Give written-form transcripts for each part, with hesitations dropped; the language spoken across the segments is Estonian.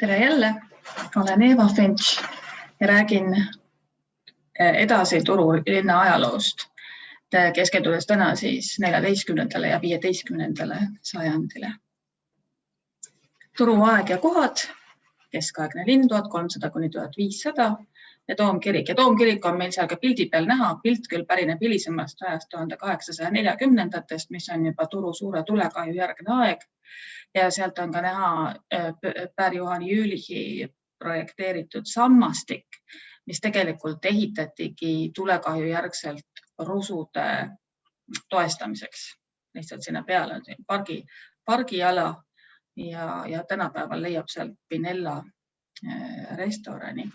Tere jälle, olen Eva Finch ja räägin edasi Turu linna ajaloost, keskendudes täna siis 14. ja 15. sajandile. Turu aeg ja kohad, keskaegne linn 1300–1500 ja Toomkirik. Ja Toomkirik on meil seal ka pildi peal näha. Pilt küll pärineb hilisemast ajast 1840-ndatest, mis on juba Turu suure tulekahju järgne aeg. Ja sealt on ka näha Pär-Juhan Jülichi projekteeritud sammastik, mis tegelikult ehitatigi tulekahju järgselt rusude toestamiseks. Lihtsalt sinna peale on pargiala ja tänapäeval leiab sealt Pinella restorani.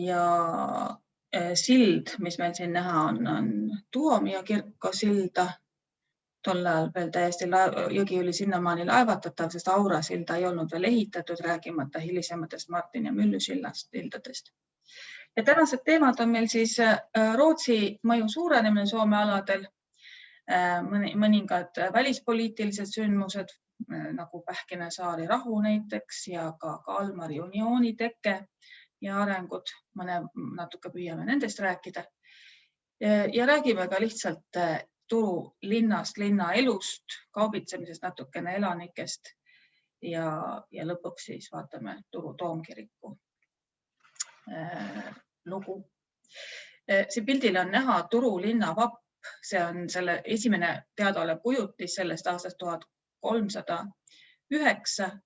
Ja sild, mis meil siin näha on Tuomia kirko silda. Tol ajal veel täiesti jõgi oli sinnamaani laevatatav, sest Aura silda ei olnud veel ehitatud, räägimata hilisematest Martin ja Mylly sildadest. Ja tänased teemad on meil siis Rootsi mõju suurenemine Soome aladel, mõningad välispoliitilised sündmused, nagu Pähkinasaari rahu näiteks ja ka Kalmari uniooni teke ja arengud, natuke püüame nendest rääkida. Ja räägime ka lihtsalt Turu linnast, linna elust, kaubitsemisest, natukene elanikest ja lõpuks siis vaatame Turu Toomkiriku lugu. Siin pildil on näha Turu linna vapp, see on selle esimene teadaolev kujutis sellest aastast 1309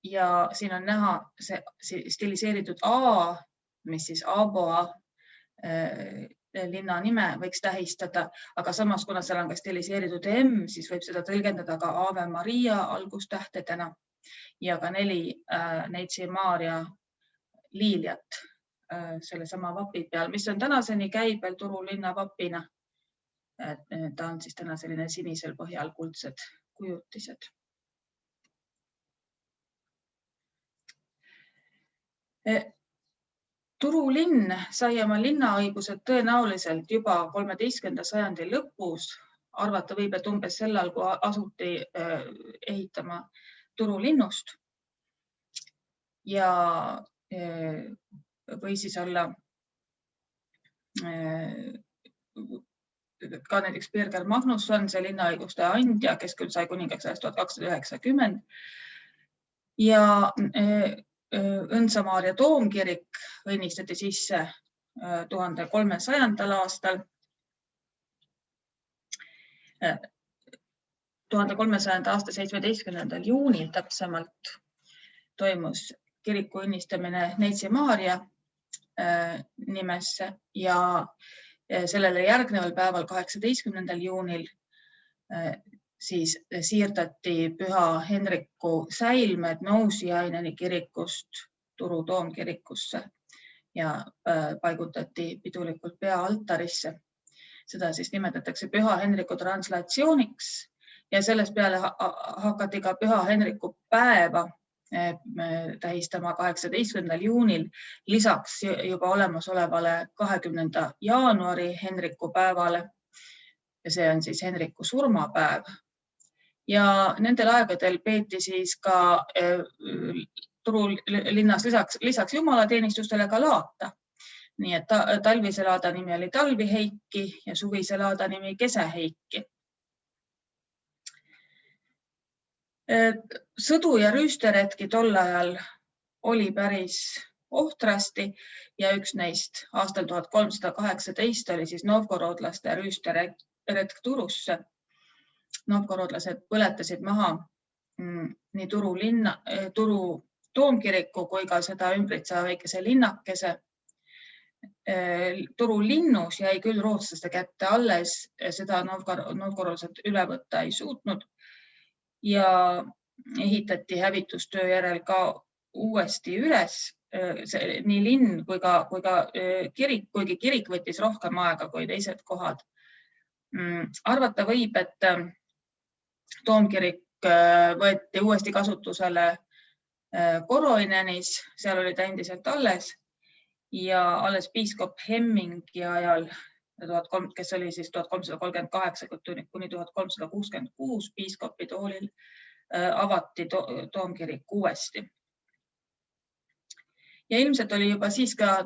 ja siin on näha see stiliseeritud A, mis siis Aboa linna nime võiks tähistada, aga samas, kuna seal on ka stiliseeritud M, siis võib seda tõlgendada ka Ave Maria algustähtedena ja ka 4 Neitsi Maarja liiliat selle sama vapi peal, mis on tänaseni käib veel Turu linna vapina. Ta on siis täna selline sinisel põhjal kuldsed kujutised. Turu linn sai oma linnaõigused tõenäoliselt juba 13. sajandi lõpus. Arvata võib, et umbes sellal, kui asuti ehitama Turu linnust. Ja või siis olla ka näiteks Birger Magnusson, see linnaõiguste andja, kes küll sai kuningaks ajast 1290. Ja Õnsa-Maarja Toomkirik õnnistati sisse 1300. aastal. 1300. aasta 17. juunil täpsemalt toimus kiriku õnnistamine Neitsi Maarja nimesse ja sellele järgneval päeval 18. juunil siis siirdati Püha Henriku säilmed Nousiaineni kirikust Turu Toomkirikusse ja paigutati pidulikult peaaltarisse. Seda siis nimetatakse Püha Henriku translatsiooniks ja sellest peale hakati ka Püha Henriku päeva tähistama 18. juunil lisaks juba olemasolevale 20. jaanuari Henriku päevale. Ja see on siis Henriku surmapäev. Ja nendel aegadel peeti siis ka Turu linnas lisaks jumalateenistustele ka laata. Nii et talvise laada nimi oli Talviheiki ja suvise laada nimi Keseheiki. Sõdu ja rüüsteretki tol ajal oli päris ohtrasti ja üks neist aastal 1318 oli siis novgorodlaste rüüsteretk Turusse. Novgorodlased põletasid maha nii Turu Toomkiriku kui ka seda ümbritseva väikese linnakese. Turu linnus jäi küll rootslaste kätte alles, seda novgorodlased üle võtta ei suutnud ja ehitati hävitustöö järel ka uuesti üles nii linn kui ka kirik, kuigi kirik võttis rohkem aega kui teised kohad. Arvata võib, et Toomkirik võeti uuesti kasutusele Koroinenis, seal oli ta endiselt alles ja alles piiskop Hemmingi ajal, kes oli siis 1338 kuni 1366 piiskopi toolil, avati toomkirik uuesti. Ja ilmselt oli juba siis ka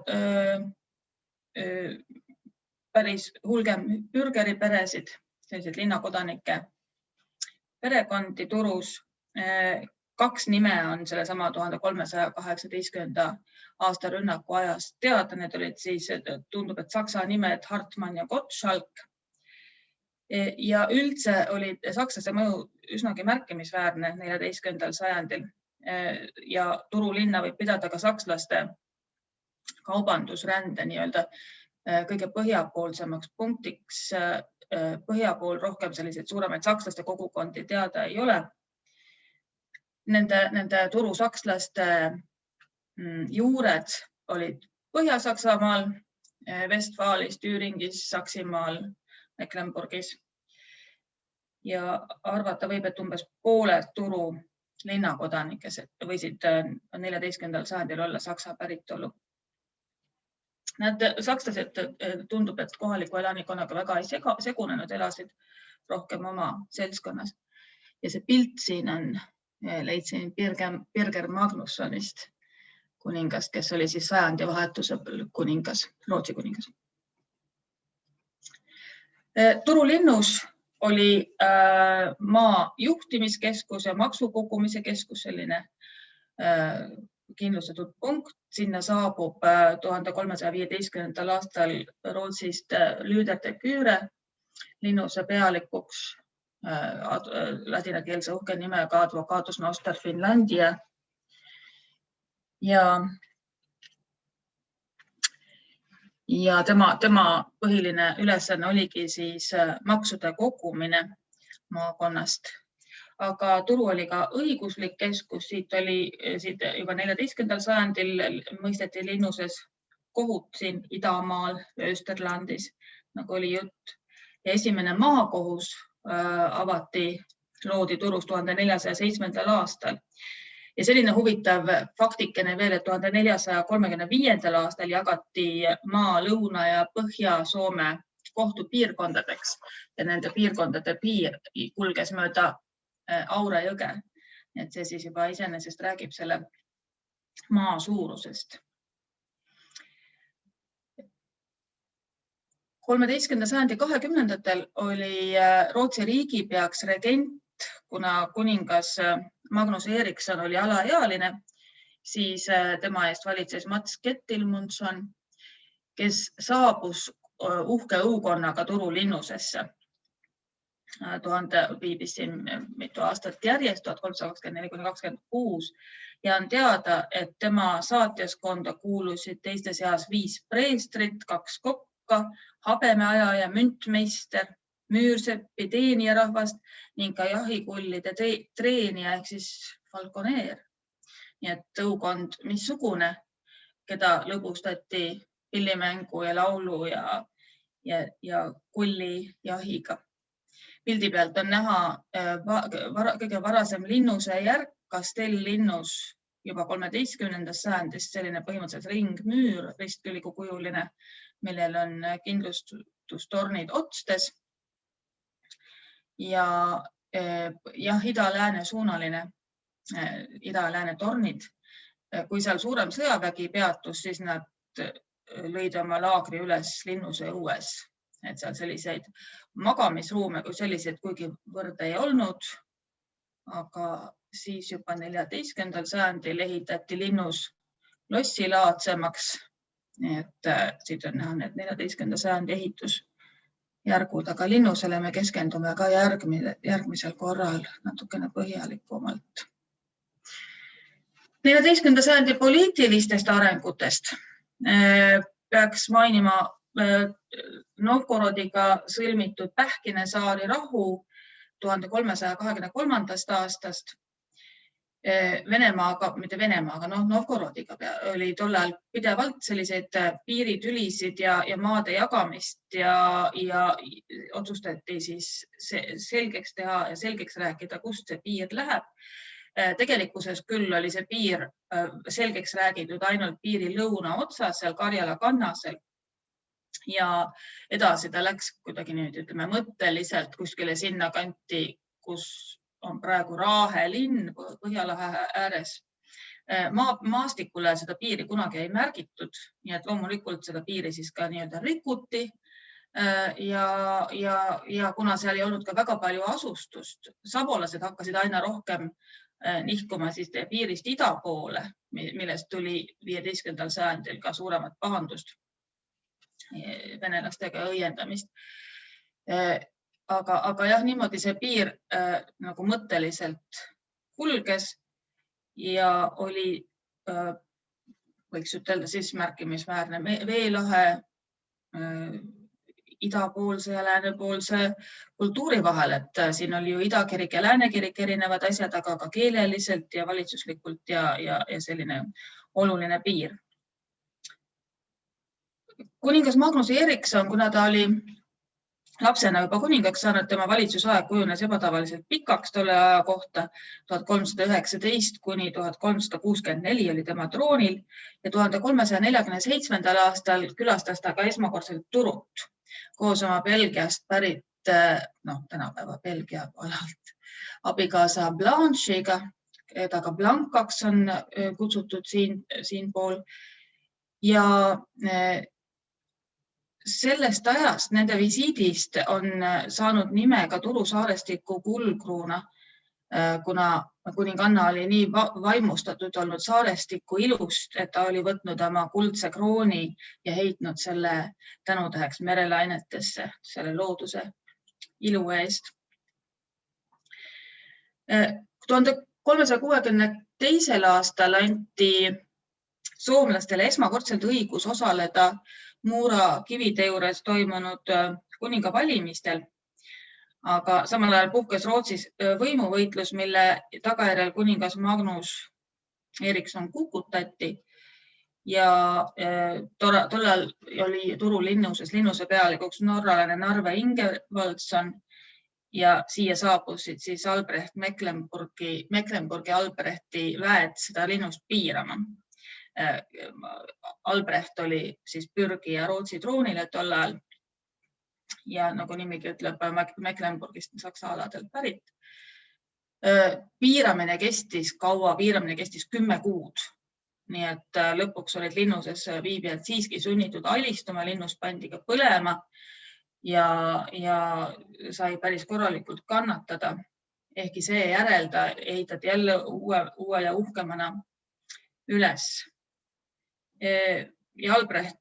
päris hulgem bürgeriperesid, selliseid linnakodanike perekondi Turus. 2 nime on sellesama 1318. aasta rünnaku ajast teada. Need olid siis, tundub, et saksa nimed Hartmann ja Gottschalk. Ja üldse oli sakslaste mõju üsnagi märkimisväärne 14. sajandil. Ja Turu linna võib pidada ka sakslaste kaubandusrände nii-öelda kõige põhjapoolsemaks punktiks. Põhjapool rohkem selliseid suuremaid sakslaste kogukondi teada ei ole. Nende Turu sakslaste juured olid Põhja-Saksamaal, Westfaalis, Thüringis, Saksimaal, Mecklenburgis. Ja arvata võib, et umbes pooled Turu linnakodanikes võisid 14. sajandil olla saksa päritolu. Nad sakslased tundub, et kohaliku elanikkonnaga väga ei segunenud, elasid rohkem oma seltskonnas. Ja see pilt siin on, leidsin Birger Magnussonist, kuningast, kes oli siis sajandi vahetuse kuningas, Rootsi kuningas. Turu linnus oli maa juhtimiskeskus ja maksukogumise keskus, selline kindlustatud punkt. Sinna saabub 1315. aastal Rootsist Lüder de Küre linnuse pealikuks ladinakeelse uhke nimega Advocatus Noster Finlandia. Ja tema põhiline ülesanne oligi siis maksude kogumine maakonnast. Aga Turu oli ka õiguslik keskus, siit juba 14. sajandil mõisteti linnuses kohut siin Idamaal ja Österlandis, nagu oli jutt. Ja esimene maakohus loodi Turus 1407. aastal. Ja selline huvitav faktikene veel, et 1435. aastal jagati maa Lõuna- ja Põhja-Soome kohtupiirkondadeks ja nende piirkondade piir kulges mööda Aure jõge. Et see siis juba iseenesest räägib selle maa suurusest. 13. sajandi 20. oli Rootsi riigipeaks regent, kuna kuningas Magnus Eriksson oli alaealine, siis tema eest valitses Mats Kettilmundsson, kes saabus uhke õukonnaga Turu linnusesse. Viibis siin mitu aastat järjest, 1324–26 ja on teada, et tema saatjaskonda kuulusid teiste seas 5 preestrit, 2 kokka, habemeaja ja müntmeister, müürsepi teenijärahvast ning ka jahikullide treenija ehk siis falconeer. Nii et õukond missugune, keda lõbustati pillimängu ja laulu ja kulli jahiga. Pildi pealt on näha kõige varasem linnuse järg, Kastelllinnus juba 13. sajandist, selline põhimõtteliselt ringmüür, ristkülikukujuline, millel on kindlustustornid otstes. Ja ida-lääne suunaline, ida-lääne tornid. Kui seal suurem sõjavägi peatus, siis nad lõid oma laagri üles linnuse õues. Et seal selliseid magamisruume kui selliseid kuigi võrd ei olnud, aga siis juba 14. sajandil ehitati linnus lossilaadsemaks. Et siit on näha need 14. sajandi ehitusjärgud, aga linnusele me keskendume ka järgmisel korral natukene põhjalikumalt. 14. sajandi poliitilistest arengutest peaks mainima Novgorodiga sõlmitud Pähkinesaari rahu 1323. aastast. Venemaaga, mitte Venemaaga, Novgorodiga oli tollal pidevalt selliseid piiritülisid ja maade jagamist ja otsustati siis selgeks teha ja selgeks rääkida, kust see piir läheb. Tegelikkuses küll oli see piir selgeks räägitud ainult piiri lõuna otsas, seal Karjala kannasel. Ja edasi ta läks kuidagi nüüd, ütleme, mõtteliselt kuskile sinna kanti, kus on praegu Raahe linn Põhjalahe ääres. Maastikule seda piiri kunagi ei märgitud, nii et loomulikult seda piiri siis ka nii-öelda rikuti. Ja kuna seal ei olnud ka väga palju asustust, sabolased hakkasid aina rohkem nihkuma siis piirist ida poole, millest tuli 15. sajandil ka suuremat pahandust venelastega õiendamist. Aga jah, niimoodi see piir nagu mõtteliselt kulges ja oli, võiks ütelda siis märkimisväärne veelahe idapoolse ja läänepoolse kultuuri vahel, et siin oli ju idakirik ja läänekirik erinevad asjad, aga ka keeleliselt ja valitsuslikult ja selline oluline piir. Kuningas Magnus Eerikson, kuna ta oli lapsena juba kuningaks saanud, tema valitsusaeg kujunes ebatavaliselt pikaks tolle aja kohta. 1319 kuni 1364 oli tema troonil ja 1347. aastal külastas ta ka esmakordselt Turut koos oma Belgiast pärit, tänapäeva Belgia alalt, abikaasa Blanche'iga, keda ka Blankaks on kutsutud siinpool. Ja sellest ajast, nende visiidist on saanud nime ka Turu saarestiku kuldkruuna, kuna kuninganna oli nii vaimustatud olnud saarestiku ilust, et ta oli võtnud oma kuldse krooni ja heitnud selle tänutäheks merelainetesse, selle looduse ilu eest. 1362. aastal anti soomlastele esmakordselt õigus osaleda Muura kivide juures toimunud kuninga valimistel, aga samal ajal puhkes Rootsis võimuvõitlus, mille tagajärjel kuningas Magnus Eerikson kukutati ja tollal oli Turu linnuse pealikuks norralane Narve Ingevaldson ja siia saabusid siis Mecklenburgi Albrechti väed seda linnust piirama. Albrecht oli siis pürgija Rootsi troonile tol ajal ja nagu nimigi ütleb, Mecklenburgist Saksa aladelt pärit. Piiramine kestis kaua, piiramine kestis 10 kuud. Nii et lõpuks olid linnuses viibijad siiski sunnitud alistuma, linnus pandi ka põlema ja sai päris korralikult kannatada. Ehkki see järelda ehitati jälle uue ja uhkemana üles. Ja Albrecht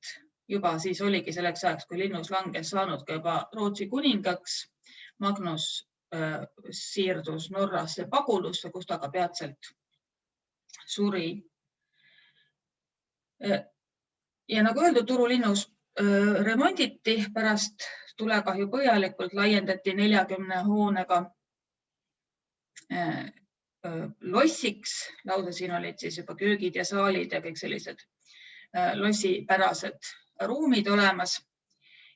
juba siis oligi selleks ajaks, kui linnus langes, saanud ka juba Rootsi kuningaks. Magnus siirdus Norrasse pagulusse, kus ta ka peatselt suri. Ja nagu öeldud, Turu linnus remonditi pärast tulekahju põhjalikult, laiendati 40 hoonega lossiks. Lauda siin olid siis juba köögid ja saalid ja kõik sellised lossipärased ruumid olemas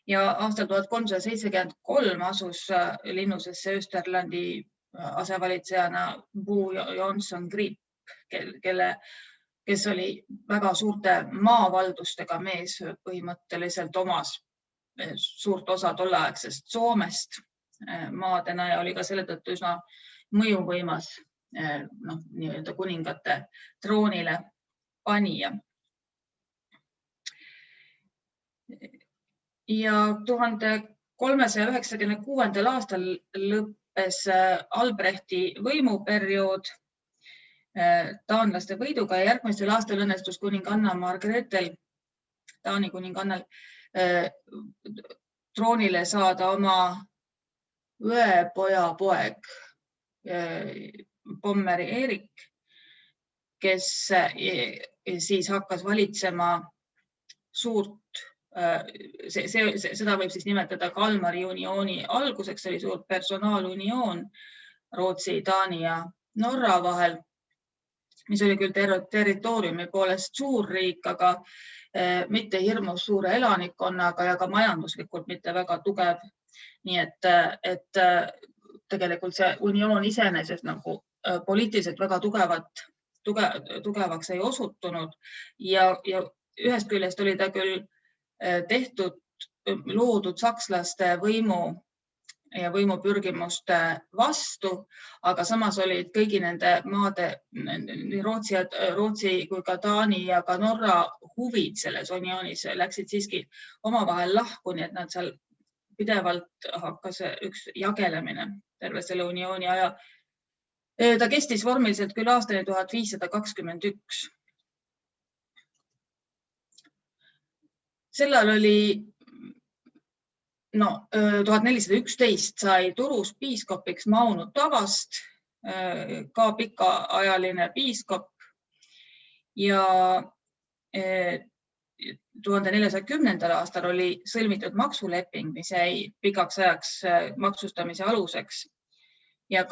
ja aastal 1373 asus linnusesse Österlandi asevalitsejana Bo Jonsson Grip, kes oli väga suurte maavaldustega mees, põhimõtteliselt omas suurt osa tolleaegsest Soomest maadena ja oli ka selle tõttu üsna mõjuvõimas nii-öelda kuningate troonile panija. Ja 1396. aastal lõppes Albrechti võimuperiood taanlaste võiduga ja järgmisel aastal õnnestus kuninganna Margretel, Taani kuningannal, troonile saada oma õepoja poeg Pommeri Eerik, kes siis hakkas valitsema suurt. Seda võib siis nimetada Kalmari uniooni alguseks, oli suur personaalunioon Rootsi, Taani ja Norra vahel, mis oli küll territooriumi poolest suur riik, aga mitte hirmus suure elanikkonnaga ja ka majanduslikult mitte väga tugev. Nii et tegelikult see unioon iseenesest nagu poliitiliselt väga tugevaks ei osutunud ja ühest küljest oli ta küll loodud sakslaste võimu ja võimupürgimuste vastu, aga samas olid kõigi nende maade, nii Rootsi kui ka Taani ja ka Norra huvid selles unioonis läksid siiski omavahel lahku, nii et nad seal pidevalt hakkas üks jagelemine terve selle uniooni aja. Ta kestis vormiliselt küll aastani 1521. Sellal oli 1411 sai Turus piiskopiks Mauno Tavast, ka pikaajaline piiskop ja 1410. aastal oli sõlmitud maksuleping, mis jäi pikaks ajaks maksustamise aluseks. Ja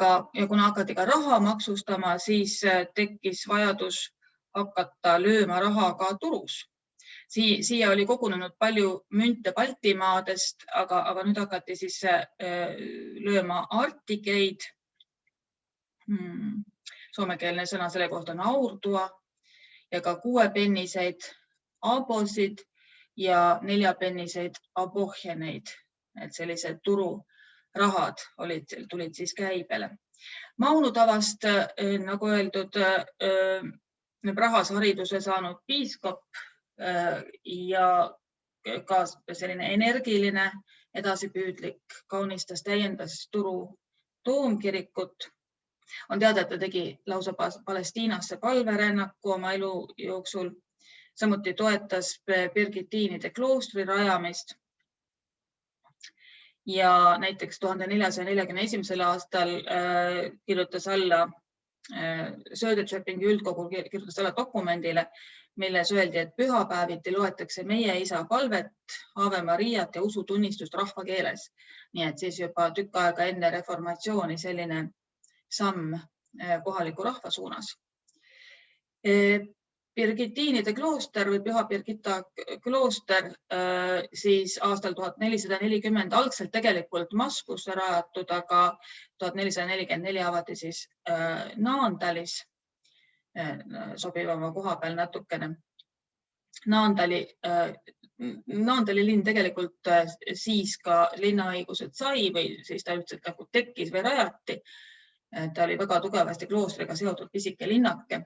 kuna hakati ka raha maksustama, siis tekkis vajadus hakata lööma raha ka Turus. Siia oli kogunenud palju münte Baltimaadest, aga nüüd hakati siis lööma artikeid. Soomekeelne sõna selle kohta on aurtua ja ka 6-penniseid abosid ja 4-penniseid abohjeneid. Et sellised tururahad tulid siis käibele. Mauno Tavast, nagu öeldud, rahas hariduse saanud piiskop ja ka selline energiline, edasipüüdlik, kaunistas, täiendas Turu toomkirikut. On teada, et ta tegi lausa Palestiinasse palverännaku oma elu jooksul. Samuti toetas Birgitiinide kloostri rajamist. Ja näiteks 1441. aastal kirjutas alla Söderköpingi üldkogul kirjutas alla dokumendile, milles öeldi, et pühapäeviti loetakse meie isa palvet, Ave Mariat ja usutunnistust rahvakeeles. Nii et siis juba tükk aega enne reformatsiooni selline samm kohaliku rahva suunas. Birgitiinide klooster või Püha Birgitta klooster siis aastal 1440 algselt tegelikult Moskvusse rajatud, aga 1444 avati siis Naandalis sobivama koha peal natukene. Naandali linn tegelikult siis ka linnaõigused sai või siis ta üldse tekkis või rajati. Ta oli väga tugevasti kloostriga seotud pisike linnake.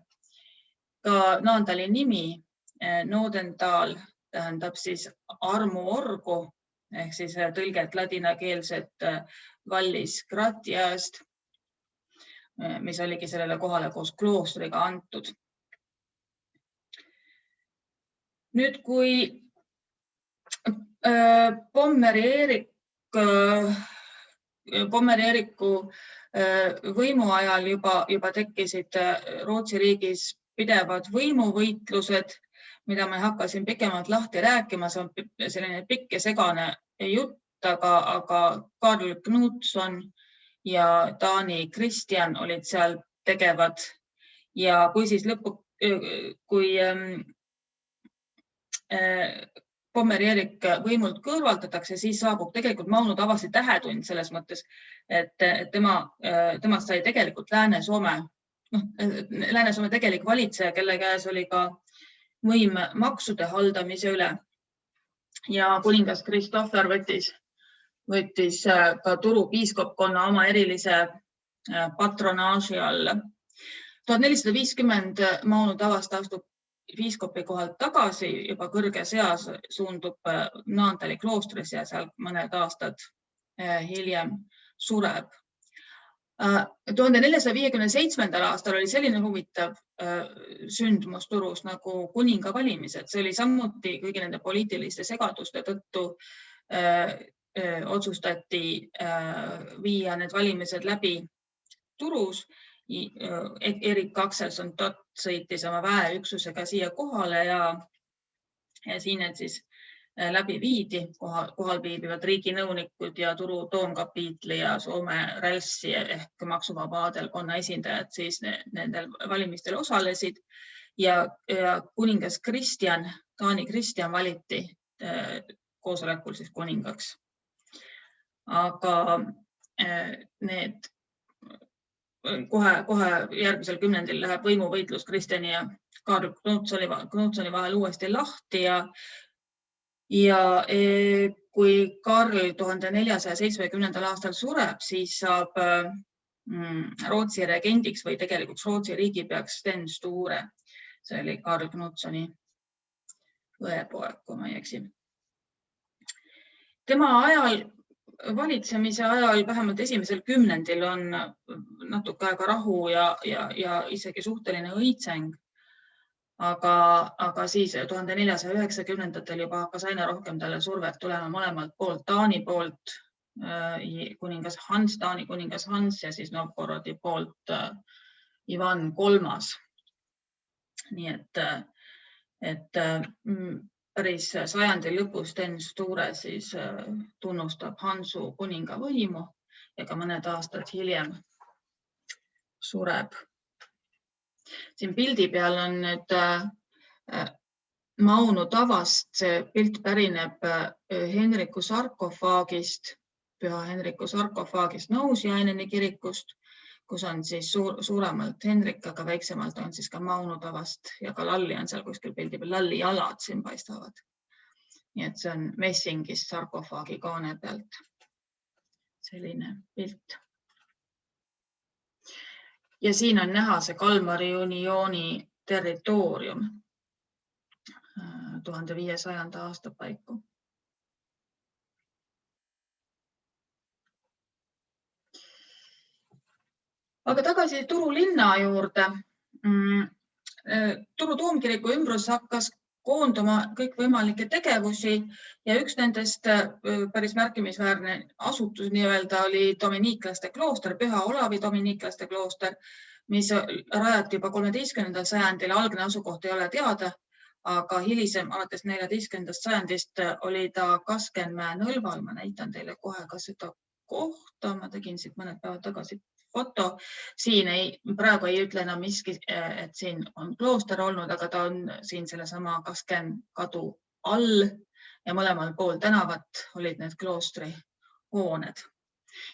Ka Naandali nimi Nodendaal tähendab siis armuorgu ehk siis tõlget ladinakeelset vallis Gratiast, mis oligi sellele kohale koos kloostriga antud. Nüüd, kui Pommeri-Eeriku võimu ajal juba tekkisid Rootsi riigis pidevad võimuvõitlused, mida ma ei hakka siin pikemalt lahti rääkima, see on selline pikk ja segane jutt, aga Karl Knutsson ja Taani Christian olid seal tegevad ja kui siis kui Pommeri-Erik võimult kõrvaldatakse, siis saabub tegelikult Mauno Tavasti tähetund selles mõttes, et temast sai tegelikult Lääne-Soome tegelik valitseja, kelle käes oli ka võim maksude haldamise üle. Ja kuningas Kristoffer võttis ka Turu piiskopkonna oma erilise patronaaži alla. 1450 Mauno Tavast astub piiskopi kohalt tagasi, juba kõrges eas suundub Naandali kloostris ja seal mõned aastad hiljem sureb. 1457. aastal oli selline huvitav sündmus Turus nagu kuninga valimised. See oli samuti kõigi nende poliitiliste segaduste tõttu otsustati viia need valimised läbi Turus. Erik Axelsson sõitis oma väeüksusega siia kohale ja siin need siis läbi viidi. Kohal viibivad riiginõunikud ja Turu toomkapiitli ja Soome rälssi ehk maksuvaba adelkonna esindajad siis nendel valimistel osalesid ja kuningas Christian, Taani Christian valiti koosolekul siis kuningaks. Aga need kohe järgmisel kümnendil läheb võimuvõitlus Christiani ja Karl Knutsoni vahel uuesti lahti ja Ja kui Karl 1470. aastal sureb, siis saab Rootsi regendiks või tegelikult Rootsi riigipeaks Sten Sture. See oli Karl Knutsoni õepoeg, kui ma ei eksi. Tema valitsemise ajal, vähemalt esimesel kümnendil, on natuke aega rahu ja isegi suhteline õitseng. Aga siis 1490-ndatel juba hakkas aina rohkem talle survet tulema mõlemalt poolt, Taani poolt kuningas Hans, Taani kuningas Hans ja siis Novgorodi poolt Ivan III. Nii et päris sajandi lõpus Sten Sture siis tunnustab Hansu kuninga võimu ja ka mõned aastad hiljem sureb. Siin pildi peal on nüüd Maunu tavast. See pilt pärineb Henriku sarkofaagist, püha Henriku sarkofaagist Nousiaineni kirikust, kus on siis suuremalt Henrik, aga väiksemalt on siis ka Maunu tavast ja ka lalli on seal kuskil pildi peal, lalli jalad siin paistavad. Nii et see on messingist sarkofaagi kaane pealt. Selline pilt. Ja siin on näha see Kalmari uniooni territoorium 1500. aasta paiku. Aga tagasi Turu linna juurde. Turu Toomkiriku ümbrus hakkas koonduma kõikvõimalikke tegevusi ja üks nendest päris märkimisväärne asutus oli dominiiklaste klooster, Püha Olavi dominiiklaste klooster, mis rajati juba 13. sajandil. Algne asukoht ei ole teada, aga hilisem, alates 14. sajandist oli ta Kaskenmäe nõlval. Ma näitan teile kohe ka seda kohta. Ma tegin siit mõned päevad tagasi foto. Praegu ei ütle enam miski, et siin on klooster olnud, aga ta on siin sellesama Kasken kadu all ja mõlemal pool tänavat olid need kloostri hooned.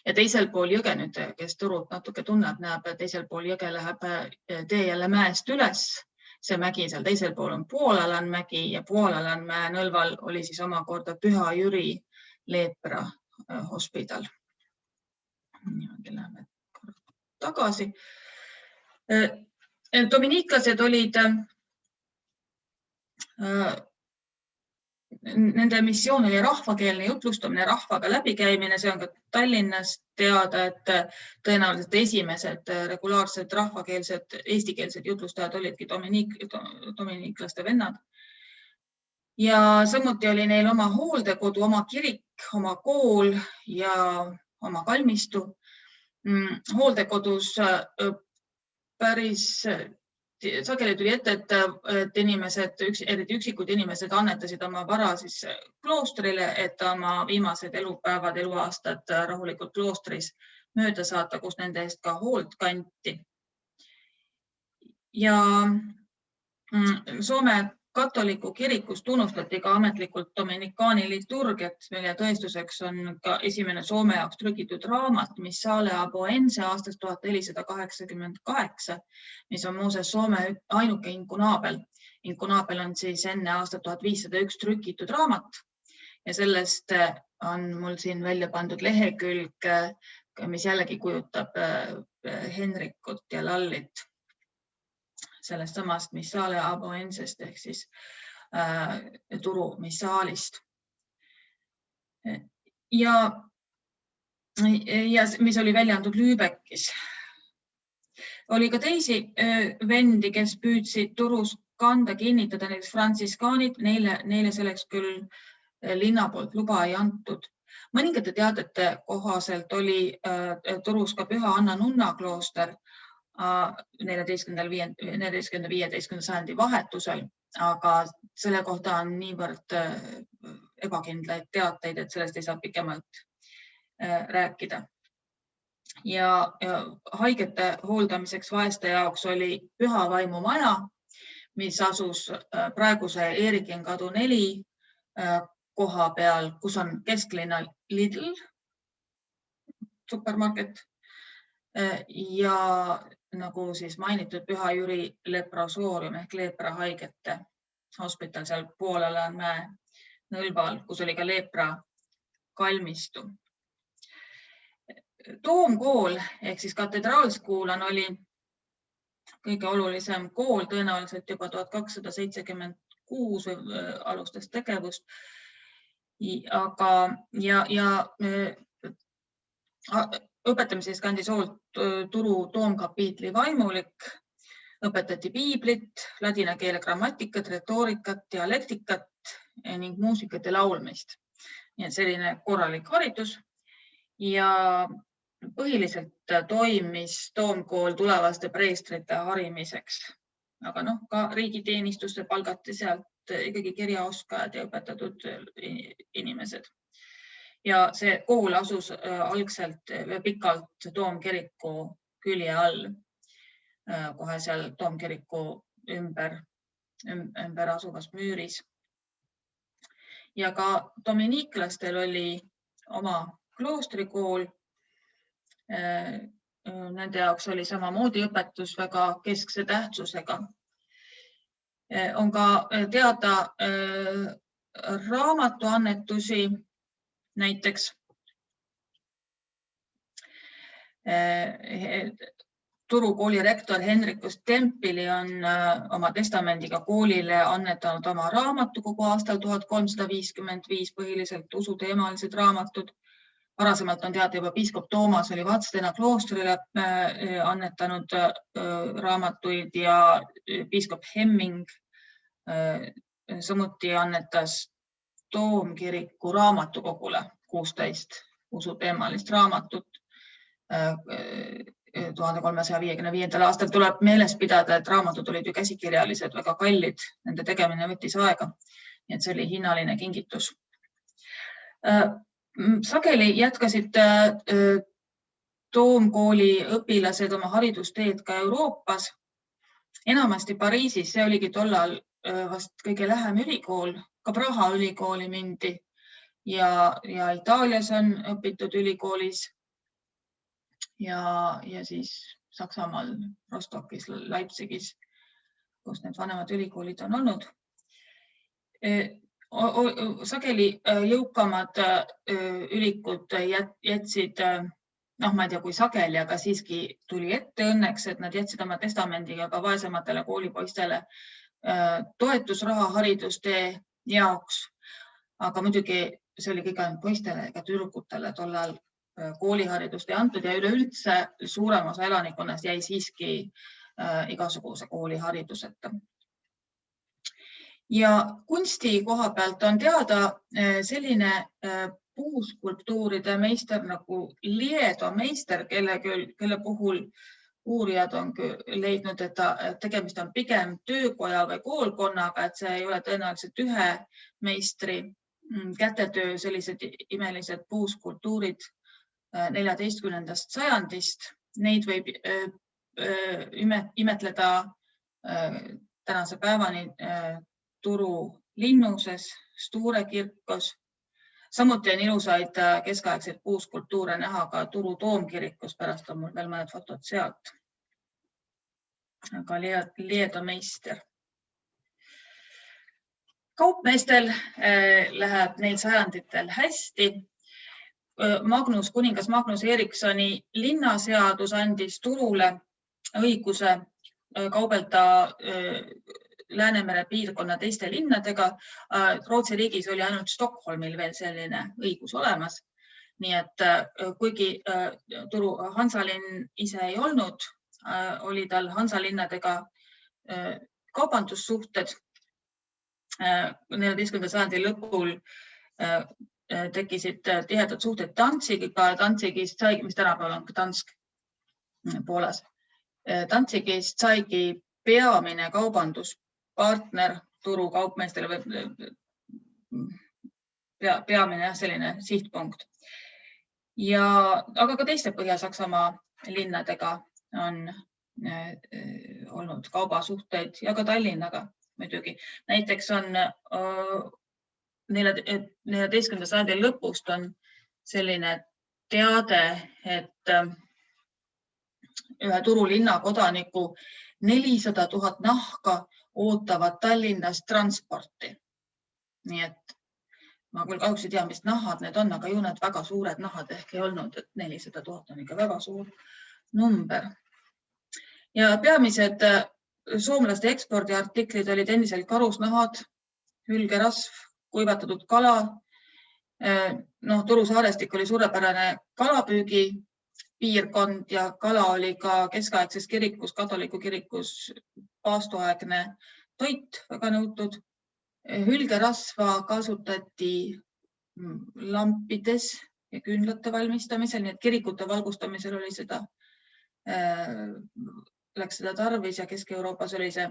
Ja teisel pool jõge, nüüd kes Turut natuke tunneb, näeb, teisel pool jõge läheb tee jälle mäest üles. See mägi seal teisel pool on Puolalan mägi ja Puolalan mäe nõlval oli siis omakorda Püha Jüri leepra hospidal. Niimoodi läheme tagasi. Dominiiklased olid, nende missioon oli rahvakeelne jutlustamine, rahvaga läbikäimine. See on ka Tallinnas teada, et tõenäoliselt esimesed regulaarsed rahvakeelsed, eestikeelsed jutlustajad olidki dominiiklaste vennad. Ja samuti oli neil oma hooldekodu, oma kirik, oma kool ja oma kalmistu. Hooldekodus päris sageli tuli ette, et inimesed, eriti üksikud inimesed annetasid oma vara siis kloostrile, et oma viimased elupäevad, eluaastad rahulikult kloostris mööda saata, kus nende eest ka hoolt kanti. Ja Soome katoliku kirikus tunnustati ka ametlikult dominikaani liturgiat, mille tõestuseks on ka esimene Soome jaoks trükitud raamat Missale Aboense aastast 1488, mis on muuseas Soome ainuke inkunaabel. Inkunaabel on siis enne aastat 1501 trükitud raamat ja sellest on mul siin välja pandud lehekülg, mis jällegi kujutab Henrikut ja Lallit. Sellest samast Missale Aboensest ehk siis Turu missaalist. Ja mis oli välja antud Lübeckis. Oli ka teisi vendi, kes püüdsid Turus kanda kinnitada, näiteks frantsiskaanid, neile selleks küll linna poolt luba ei antud. Mõningate teadete kohaselt oli Turus ka Püha Anna nunna klooster 14.–15. sajandi vahetusel, aga selle kohta on niivõrd ebakindlaid teateid, et sellest ei saa pikemalt rääkida. Ja haigete hooldamiseks vaeste jaoks oli Püha Vaimu maja, mis asus praeguse Eerikin kadu 4 koha peal, kus on kesklinna Lidl supermarket ja nagu siis mainitud Püha Jüri leprosoorium ehk leeprahaigete hospital seal Puolalan mäe Nõlval, kus oli ka leepra kalmistu. Toomkool ehk siis katedraalskuulan oli kõige olulisem kool, tõenäoliselt juba 1276 alustas tegevust. Aga õpetamises kandis hoolt Turu toomkapiitli vaimulik, õpetati piiblit, ladina keele grammatikat, retoorikat, dialektikat ning muusikat ja laulmist. Nii et selline korralik haridus ja põhiliselt toimis toomkool tulevaste preestrite harimiseks, aga ka riigiteenistusse palgati sealt ikkagi kirjaoskajad ja õpetatud inimesed. Ja see kool asus algselt pikalt toomkiriku külje all, kohe seal toomkiriku ümber asuvas müüris. Ja ka dominiiklastel oli oma kloostrikool. Nende jaoks oli samamoodi õpetus väga keskse tähtsusega. On ka teada raamatuannetusi, näiteks Turu kooli rektor Henrikus Tempeli on oma testamendiga koolile annetanud oma raamatukogu aastal 1355, põhiliselt usuteemalised raamatud. Varasemalt on teada juba piiskop Toomas oli Vadstena kloostrile annetanud raamatuid ja piiskop Hemming samuti annetas toomkiriku raamatukogule 16 usuteemalist raamatut. 1355. aastal tuleb meeles pidada, et raamatud olid ju käsikirjalised, väga kallid, nende tegemine võttis aega. Nii et see oli hinnaline kingitus. Sageli jätkasid toomkooli õpilased oma haridusteed ka Euroopas. Enamasti Pariisis, see oligi tollal vast kõige lähem ülikool, ka Praha ülikooli mindi ja Itaalias on õpitud ülikoolis ja siis Saksamaal, Rostockis, Leipzigis, kus need vanemad ülikoolid on olnud. Sageli jõukamad ülikud jätsid, ma ei tea, kui sageli, aga siiski tuli ette õnneks, et nad jätsid oma testamendiga ka vaesematele koolipoistele toetusraha haridustee jaoks. Aga muidugi see oli kõik ainult poistele ega tüdrukutele tollal kooliharidust ei antud ja üleüldse suurem osa elanikkonnast jäi siiski igasuguse koolihariduseta. Ja kunsti koha pealt on teada selline puuskulptuuride meister nagu Liedo meister, kelle puhul uurijad on leidnud, et tegemist on pigem töökoja või koolkonnaga, et see ei ole tõenäoliselt ühe meistri kätetöö, sellised imelised puuskulptuurid 14. sajandist. Neid võib imetleda tänase päevani Turu linnuses, Sture kirkos. Samuti on ilusaid keskaegseid puuskulptuure näha ka Turu toomkirikus, pärast on mul veel mõned fotod sealt. Aga Liedo meister. Kaupmeestel läheb neil sajanditel hästi. Kuningas Magnus Ericssoni linnaseadus andis Turule õiguse kaubelda Läänemere piirkonna teiste linnadega. Rootsi riigis oli ainult Stockholmil veel selline õigus olemas. Nii et kuigi Turu Hansalinn ise ei olnud, oli tal Hansalinnadega kaubandussuhted. 14. sajandi lõpul tekkisid tihedad suhted Danzigiga. Danzigist saigi, mis tänapäeval on Gdansk Poolas. Danzigist saigi peamine kaubanduspartner Turu kaupmeestele või peamine selline sihtpunkt. Aga ka teiste Põhja-Saksamaa linnadega on olnud kaubasuhteid ja ka Tallinnaga muidugi. Näiteks on 14. sajandi lõpust on selline teade, et ühe Turu linna kodaniku 400 000 nahka ootavad Tallinnast transporti. Nii et ma küll kahjuks ei tea, mis nahad need on, aga ju need väga suured nahad ehk ei olnud, et 400 000 on ikka väga suur number. Ja peamised soomlaste ekspordiartiklid olid endiselt karusnahad, hülgerasv, kuivatatud kala. Turu saarestik oli suurepärane kalapüügi piirkond ja kala oli ka keskaegses kirikus, katoliku kirikus paastuaegne toit väga nõutud. Hülgerasva kasutati lampides ja küünlate valmistamisel, nii et kirikute valgustamisel oli seda, läks seda tarvis ja Kesk-Euroopas oli see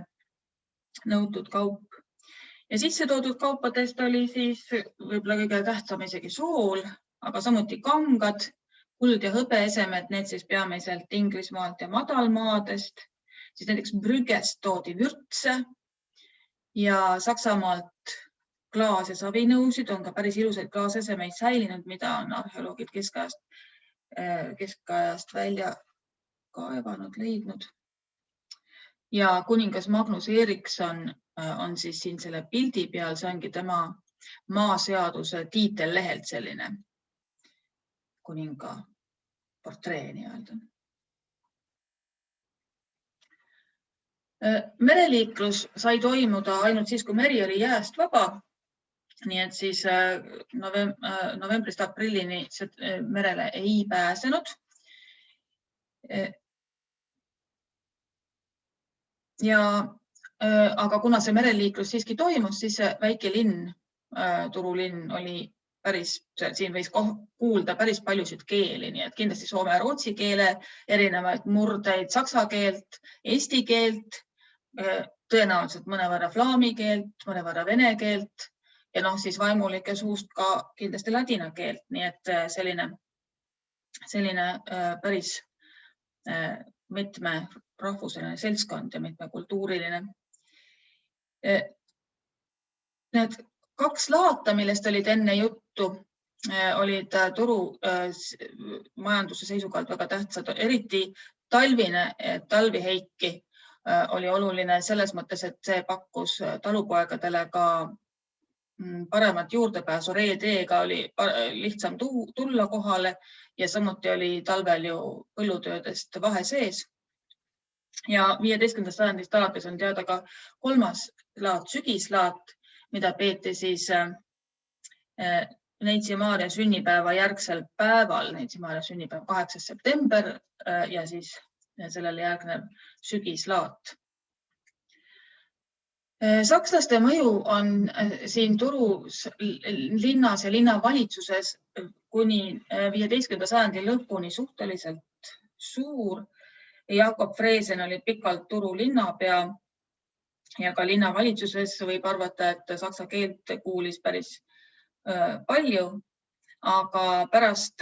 nõutud kaup. Ja sisse toodud kaupadest oli siis võib-olla kõige tähtsam isegi sool, aga samuti kangad, kuld ja hõbeesemed, need siis peamiselt Inglismaalt ja madalmaadest. Siis näiteks Brüggest toodi vürtse ja Saksamaalt klaas- ja savinõusid, on ka päris ilusaid klaasesemeid säilinud, mida on arheoloogid keskajast välja kaevanud, leidnud. Ja kuningas Magnus Eriksson on siis siin selle pildi peal, see ongi tema maaseaduse tiitellehelt selline kuninga portree nii-öelda. Mereliiklus sai toimuda ainult siis, kui meri oli jääst vaba. Nii et siis novembrist aprillini merele ei pääsenud. Aga kuna see mereliiklus siiski toimus, siis see väike linn, Turulinn oli päris, siin võis kuulda päris paljusid keeli, nii et kindlasti soome ja rootsi keele, erinevaid murdeid, saksa keelt, eesti keelt, tõenäoliselt mõnevõrra flaami keelt, mõnevõrra vene keelt ja siis vaimulike suust ka kindlasti ladina keelt, nii et selline päris mitmerahvuseline seltskond ja mitmekultuuriline. Need 2 laata, millest olid enne juttu, olid Turu majanduse seisukohalt väga tähtsad, eriti talviheiki oli oluline selles mõttes, et see pakkus talupoegadele ka paremat juurdepääsu, reeteega oli lihtsam tulla kohale ja samuti oli talvel ju põllutöödest vahe sees. Ja 15. sajandist alates on teada ka 3. laat, sügislaat, mida peeti siis Neitsi Maarja sünnipäeva järgsel päeval, Neitsi Maarja sünnipäev 8. september ja siis sellele järgnev sügislaat. Sakslaste mõju on siin Turus linnas ja linnavalitsuses kuni 15. sajandi lõpuni suhteliselt suur. Jakob Freesen oli pikalt Turu linnapea ja ka linnavalitsuses võib arvata, et saksa keelt kuulis päris palju, aga pärast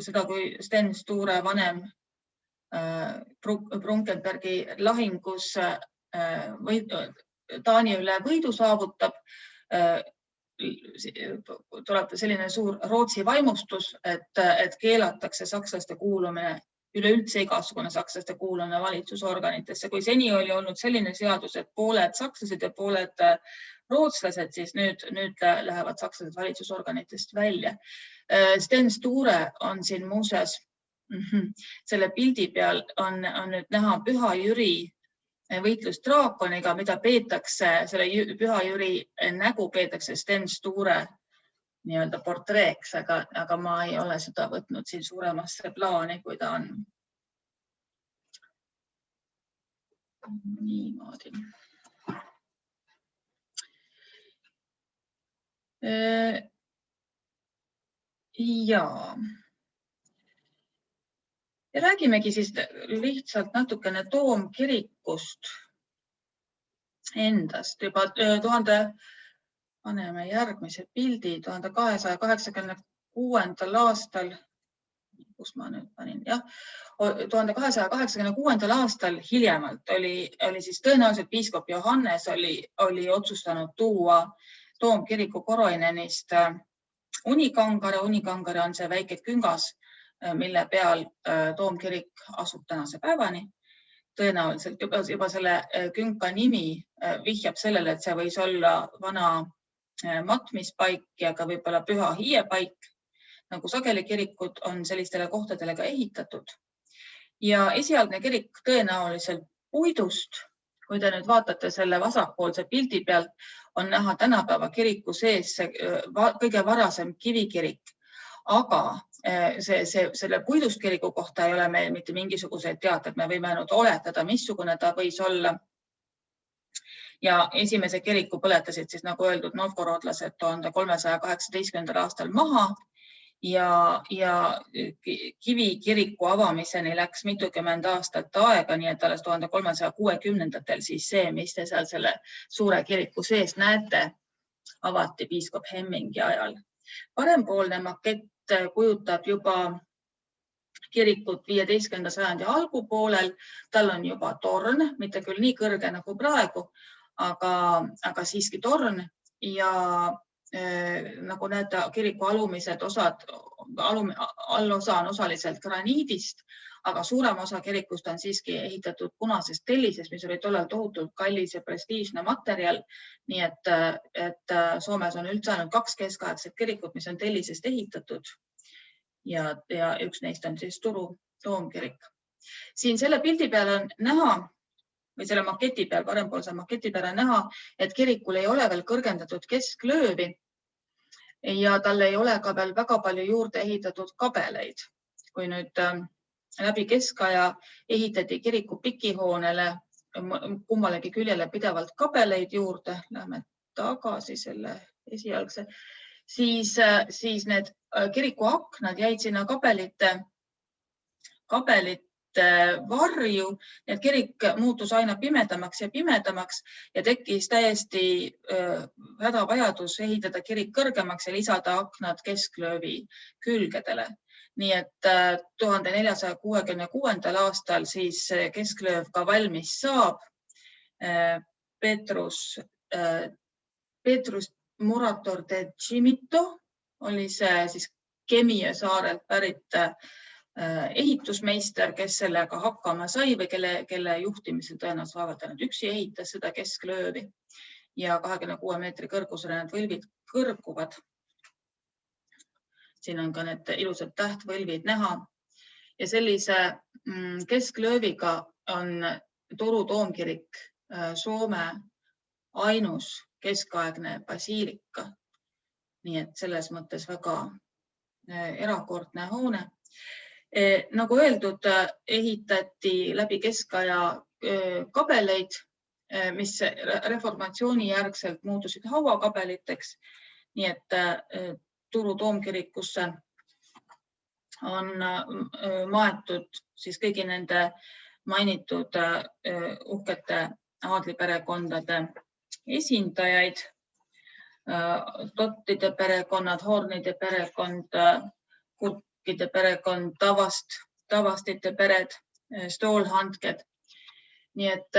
seda, kui Sten Sture vanem Brunkenbergi lahingus Taani üle võidu saavutab, tuleb selline suur Rootsi vaimustus, et keelatakse sakslaste kuulumine, üleüldse igasugune sakslaste kuulumine valitsusorganitesse. Kui seni oli olnud selline seadus, et pooled sakslased ja pooled rootslased, siis nüüd lähevad sakslased valitsusorganitest välja. Sten Sture on siin muuseas, selle pildi peal on nüüd näha Püha Jüri võitlus draakoniga, mida peetakse, selle Püha Jüri nägu peetakse Sten Sture nii-öelda portreeks, aga ma ei ole seda võtnud siin suuremasse plaani, kui ta on. Niimoodi. Jaa. Ja räägimegi siis lihtsalt natukene toomkirikust endast. Juba paneme järgmise pildi 1286. aastal, kus ma nüüd panin, jah, 1286. aastal hiljemalt oli siis tõenäoliselt piiskop Johannes oli otsustanud tuua toomkiriku Koroinenist Unikangare. Unikangare on see väike küngas, mille peal toomkirik asub tänase päevani. Tõenäoliselt juba selle künka nimi vihjab sellele, et see võis olla vana matmispaik ja ka võib-olla püha hiiepaik, nagu sageli kirikud on sellistele kohtadele ka ehitatud. Ja esialgne kirik tõenäoliselt puidust, kui te nüüd vaatate selle vasakpoolse pildi pealt, on näha tänapäeva kiriku sees kõige varasem kivikirik. Aga selle puidust kiriku kohta ei ole meil mitte mingisuguseid teateid, me võime ainult oletada, missugune ta võis olla. Ja esimese kiriku põletasid siis, nagu öeldud, novgorodlased 1318. aastal maha ja kivikiriku avamiseni läks mitukümmend aastat aega, nii et alles 1360-ndatel siis see, mis te seal selle suure kiriku sees näete, avati piiskop Hemmingi ajal. Parempoolne makett kujutab juba kirikut 15. sajandi algupoolel. Tal on juba torn, mitte küll nii kõrge nagu praegu, aga siiski torn ja nagu näete, kiriku alumised osad, allosa on osaliselt graniidist, aga suurem osa kirikust on siiski ehitatud punasest tellisest, mis oli tollal tohutult kallis ja prestiižne materjal. Nii et Soomes on üldse ainult 2 keskaegset kirikut, mis on tellisest ehitatud ja üks neist on siis Turu toomkirik. Siin selle pildi peal on näha, või selle maketi peal, parempoolse maketi peal on näha, et kirikul ei ole veel kõrgendatud kesklöövi ja tal ei ole ka veel väga palju juurde ehitatud kabeleid. Kui nüüd läbi keskaja ehitati kiriku pikihoonele kummalegi küljele pidevalt kabeleid juurde, lähme tagasi selle esialgse, siis need kiriku aknad jäid sinna kabelite varju, nii et kirik muutus aina pimedamaks ja pimedamaks ja tekkis täiesti hädavajadus ehitada kirik kõrgemaks ja lisada aknad kesklöövi külgedele. Nii et 1466. aastal siis kesklööv ka valmis saab. Petrus Murator de Cimito oli see siis Kemie saarelt pärit ehitusmeister, kes sellega hakkama sai või kelle juhtimisel tõenäoliselt vaevalt ainult üksi ehitas seda kesklöövi ja 26 meetri kõrgusele need võlvid kõrguvad. Siin on ka need ilusad tähtvõlvid näha ja sellise kesklööviga on Turu toomkirik Soome ainus keskaegne basiilika. Nii et selles mõttes väga erakordne hoone. Nagu öeldud, ehitati läbi keskaja kabeleid, mis reformatsiooni järgselt muutusid hauakabeliteks. Nii et Turu toomkirikusse on maetud siis kõigi nende mainitud uhkete aadliperekondade esindajaid. Tottide perekonnad, Hornide perekond, Kurkide perekond, Tavastite pered, Stoolhandked. Nii et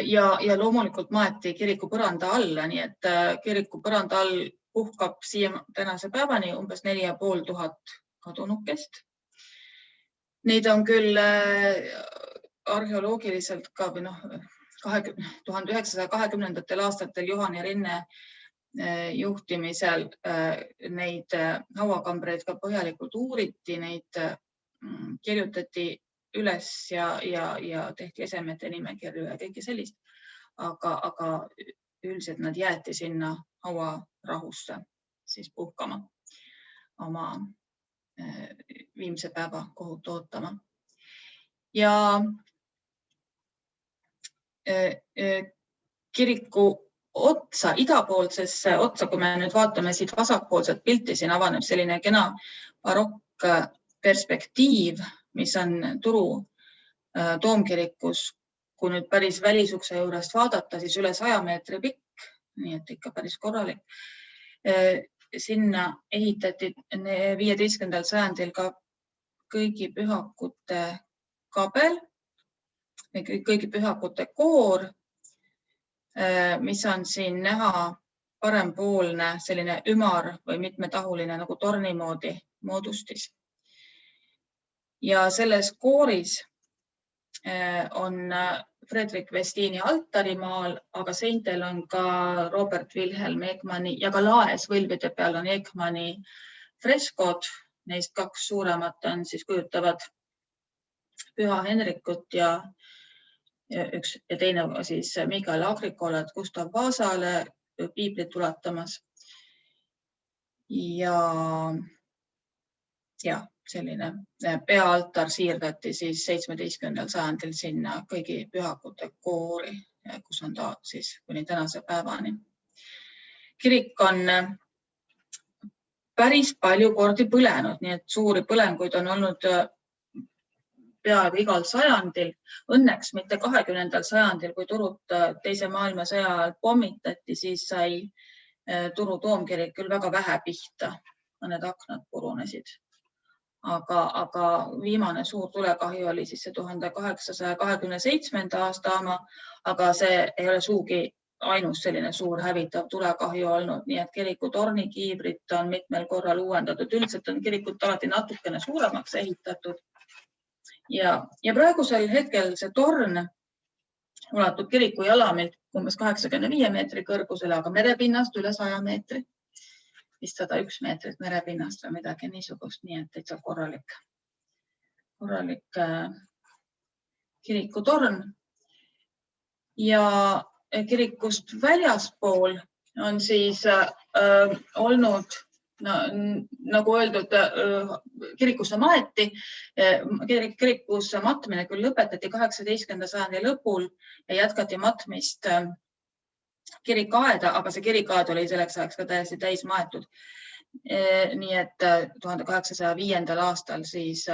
ja loomulikult maeti kiriku põranda alla, nii et kiriku põranda all puhkab siia tänase päevani umbes 4500 kadunukest. Neid on küll arheoloogiliselt ka 1920. aastatel Juhani Rinne juhtimisel neid hauakambreid ka põhjalikult uuriti, neid kirjutati üles ja tehti esemete nimekirju ja kõike sellist, aga üldiselt nad jäeti sinna hauarahusse siis puhkama oma viimse päeva kohut ootama. Ja kiriku otsa, idapoolsesse otsa, kui me nüüd vaatame siit vasakpoolset pilti, siin avaneb selline kena barokk perspektiiv, mis on Turu toomkirikus, kui nüüd päris välisukse juurest vaadata, siis üle 100 meetri pikk, nii et ikka päris korralik. Sinna ehitati 15. sajandil ka kõigi pühakute kabel, kõigi pühakute koor, mis on siin näha parempoolne selline ümar või mitmetahuline nagu torni moodi moodustis. Ja selles kooris on Fredrik Westini altarimaal, aga seintel on ka Robert Wilhelm Ekmani ja ka laes võlvide peal on Ekmani freskod. Neist 2 suuremat on siis kujutavad Püha Henrikut ja teine siis Mikael Agrikolat Gustav Vasale piiblit ulatamas. Ja selline peaaltar siirdati siis 17. sajandil sinna kõigi pühakute koori, kus on ta siis kuni tänase päevani. Kirik on päris palju kordi põlenud, nii et suuri põlenguid on olnud peaaegu igal sajandil. Õnneks mitte 20. sajandil, kui Turut teise maailmasõja ajal pommitati, siis sai Turu toomkirik küll väga vähe pihta. Mõned aknad purunesid. Aga viimane suur tulekahju oli siis see 1827. aasta oma, aga see ei ole suugi ainus selline suur hävitav tulekahju olnud, nii et kiriku tornikiivrit on mitmel korral uuendatud. Üldiselt on kirikut alati natukene suuremaks ehitatud. Ja praegusel hetkel see torn ulatub kiriku jalamilt umbes 85 meetri kõrgusele, aga merepinnast üle 100 meetri. Vist 101 meetrit merepinnast või midagi niisugust, nii et täitsa korralik kirikutorn. Ja kirikust väljaspool on siis olnud, nagu öeldud, kirikusse maeti. Kirikusse matmine küll lõpetati 18. sajandi lõpul ja jätkati matmist kirikaeda, aga see kirikaed oli selleks ajaks ka täiesti täis maetud. Nii et 1805. aastal siis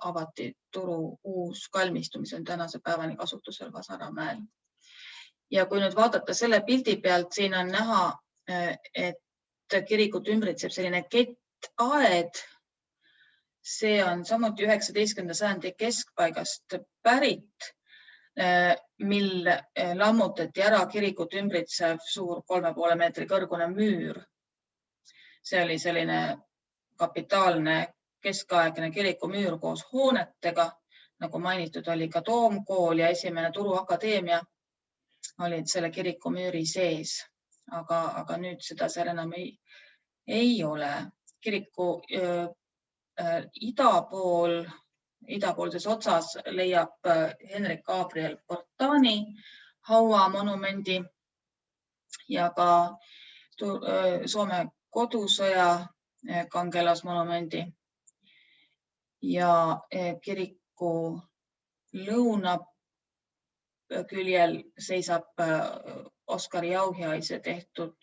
avati Turu uus kalmistu, mis on tänase päevani kasutusel Vasaramäel. Ja kui nüüd vaadata selle pildi pealt, siin on näha, et kirikut ümbritseb selline kettaed. See on samuti 19. sajandi keskpaigast pärit, mil lammutati ära kirikut ümbritsev suur 3,5 meetri kõrgune müür. See oli selline kapitaalne keskaegne kirikumüür koos hoonetega. Nagu mainitud, oli ka toomkool ja esimene Turu akadeemia olid selle kirikumüüri sees. Aga nüüd seda seal enam ei ole. Kiriku idapoolses otsas leiab Henrik Gabriel Portani hauamonumendi ja ka Soome kodusõja kangelasmonumendi. Ja kiriku lõunaküljel seisab Oskar Jauhiaise tehtud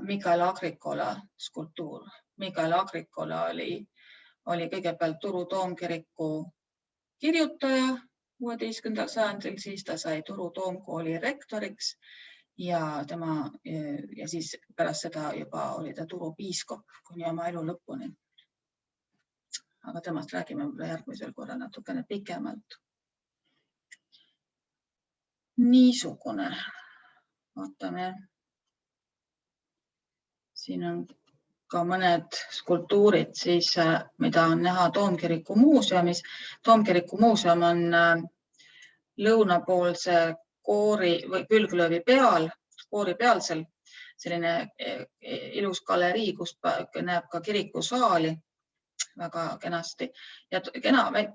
Mikael Agrikola skulptuur. Mikael Agrikola oli kõigepealt Turu toomkiriku kirjutaja 16. sajandil, siis ta sai Turu toomkooli rektoriks ja siis pärast seda juba oli ta Turu piiskop kuni oma elu lõpuni. Aga temast räägime järgmisel korral natukene pikemalt. Niisugune. Vaatame. Siin on ka mõned skulptuurid, siis, mida on näha Toomkiriku muuseumis. Toomkiriku muuseum on lõunapoolse koori või külglöövi peal, koori pealsel, selline ilus galerii, kus näeb ka kirikusaali väga kenasti. Ja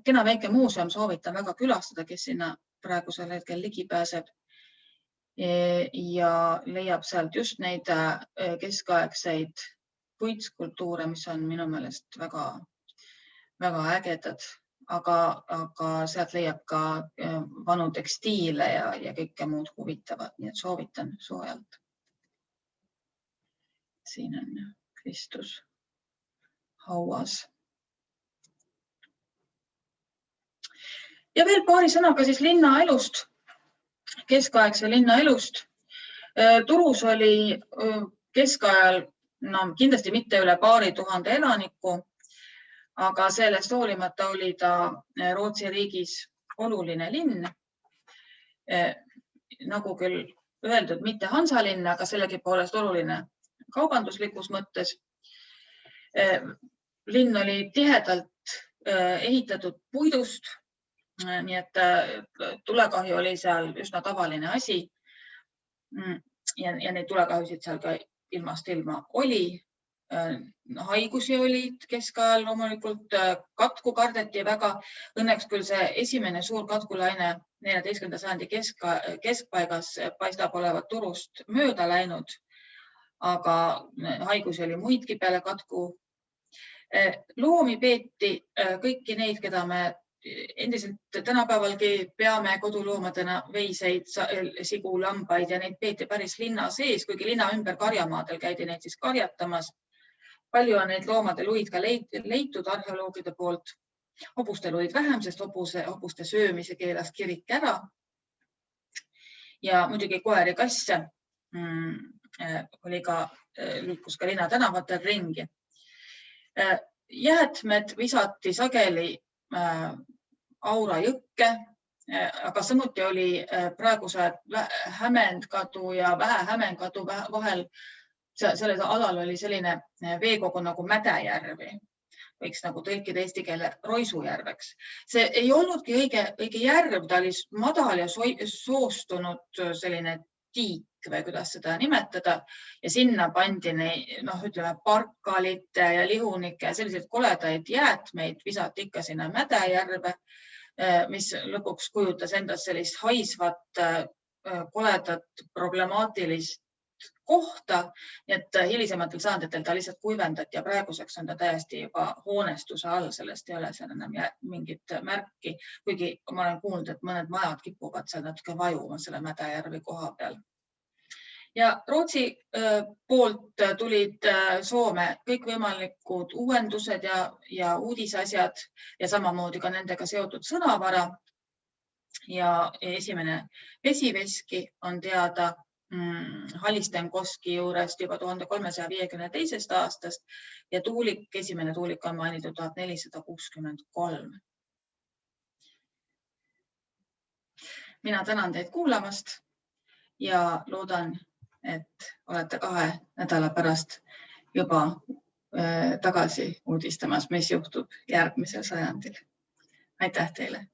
kena väike muuseum, soovitan väga külastada, kes sinna praegusel hetkel ligi pääseb ja leiab sealt just neid keskaegseid puitskultuure, mis on minu meelest väga, väga ägedad, aga sealt leiab ka vanu tekstiile ja kõike muud huvitavat, nii et soovitan soojalt. Siin on Kristus hauas. Ja veel paari sõnaga siis linnaelust, keskaegse linnaelust. Turus oli keskajal kindlasti mitte üle 2000 elaniku, aga sellest hoolimata oli ta Rootsi riigis oluline linn. Nagu küll öeldud, mitte hansalinn, aga sellegipoolest oluline kaubanduslikus mõttes. Linn oli tihedalt ehitatud puidust. Nii et tulekahju oli seal üsna tavaline asi. Ja neid tulekahjusid seal ka ilmast ilma oli. Haigusi olid keskajal loomulikult, katku kardeti väga. Õnneks küll see esimene suur katkulaine 14. sajandi keskpaigas paistab olevat turust mööda läinud, aga haigusi oli muidki peale katku. Loomi peeti kõiki neid, keda me endiselt tänapäevalgi peame koduloomadena, veiseid, sigu, lambaid ja neid peeti päris linna sees, kuigi linna ümber karjamaadel käidi neid siis karjatamas. Palju on neid loomade luid ka leitud arheoloogide poolt. Hobuste luid vähem, sest hobuste söömise keelas kirik ära. Ja muidugi koeri kasse liikus ka linna tänavatel ringi. Jäätmed visati sageli Aura jõkke, aga samuti oli praeguse Hämendkadu ja Vähe-Hämendkadu vahel. Sellel alal oli selline veekogu nagu Mädejärvi, võiks nagu tõlkida eesti keele Roisujärveks. See ei olnudki õige järv, ta oli madal ja soostunud selline tiik või kuidas seda nimetada. Ja sinna pandi ütleme, parkalite ja lihunike ja selliseid koledaid jäätmeid visati ikka sinna Mädejärve, mis lõpuks kujutas endast sellist haisvat, koledat, problemaatilist kohta, et hilisematel sajanditel ta lihtsalt kuivendati ja praeguseks on ta täiesti juba hoonestuse all, sellest ei ole seal enam mingit märki, kuigi ma olen kuulnud, et mõned majad kipuvad seal natuke vajuma selle Mädejärvi koha peal. Ja Rootsi poolt tulid Soome kõikvõimalikud uuendused ja uudisasjad ja samamoodi ka nendega seotud sõnavara. Ja esimene vesiveski on teada Halistenkoski juurest juba 1352. aastast ja esimene tuulik on mainitud 1463. Mina tänan teid kuulamast ja loodan, et olete 2 nädala pärast juba tagasi uudistamas, mis juhtub järgmisel sajandil. Aitäh teile!